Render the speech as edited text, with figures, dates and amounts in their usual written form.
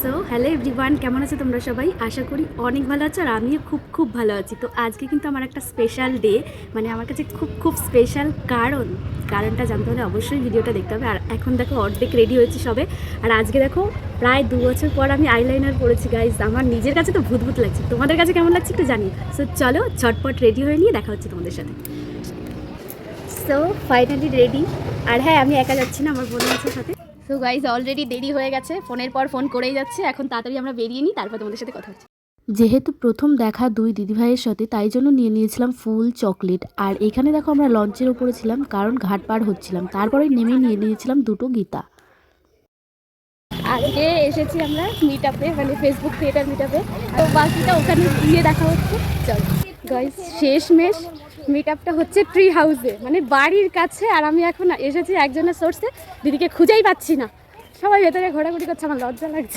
So hello everyone, কেমন আছো তোমরা সবাই? আশা করি অনেক ভালো আছো আর আমিও খুব খুব ভালো আছি। তো আজকে কিন্তু আমার একটা স্পেশাল ডে, মানে আমার কাছে খুব খুব স্পেশাল। কারণটা জানতে হলে অবশ্যই ভিডিওটা দেখতে হবে। আর এখন দেখো অর্ধেক রেডি হয়েছি সবে। আর আজকে দেখো প্রায় 2 বছর পর আমি আইলাইনার পরেছি গাইজ। আমার নিজের কাছে তো ভূত লাগছে, তোমাদের কাছে কেমন লাগছে একটু জানি। সো চলো ঝটপট রেডি হয়ে নিয়ে দেখা হচ্ছে তোমাদের সাথে। So finally ready. আর হ্যাঁ, আমি একা যাচ্ছি না, আমার বোন আছে সাথে। সো গাইজ অলরেডি দেরি হয়ে গেছে, ফোনের পর ফোন করেই যাচ্ছে। এখন তাড়াতাড়ি আমরা বেরিয়ে নিই, তারপর তোমাদের সাথে কথা হচ্ছে। যেহেতু প্রথম দেখা দুই দিদিভাইয়ের সাথে, তাই জন্য নিয়ে নিয়েছিলাম ফুল চকলেট। আর এখানে দেখো আমরা লঞ্চের ওপরে ছিলাম, কারণ ঘাট পার হচ্ছিলাম। তারপরে নেমে নিয়ে নিয়েছিলাম দুটো গীতা। আজকে এসেছি আমরা মিট আপে, মানে ফেসবুক ক্রিয়েটার মিট আপে। তো বাকিটা ওখানে গিয়ে দেখা হচ্ছে। চল গাইস, শেষমেশ মিট আপটা হচ্ছে ট্রি হাউসে, মানে বাড়ির কাছে। আর আমি এখন এসেছি একজনের সোর্সে, দিদিকে খুঁজেই পাচ্ছি না। সবাই ভেতরে ঘোরাঘুরি করছে, আমার লজ্জা লাগছে।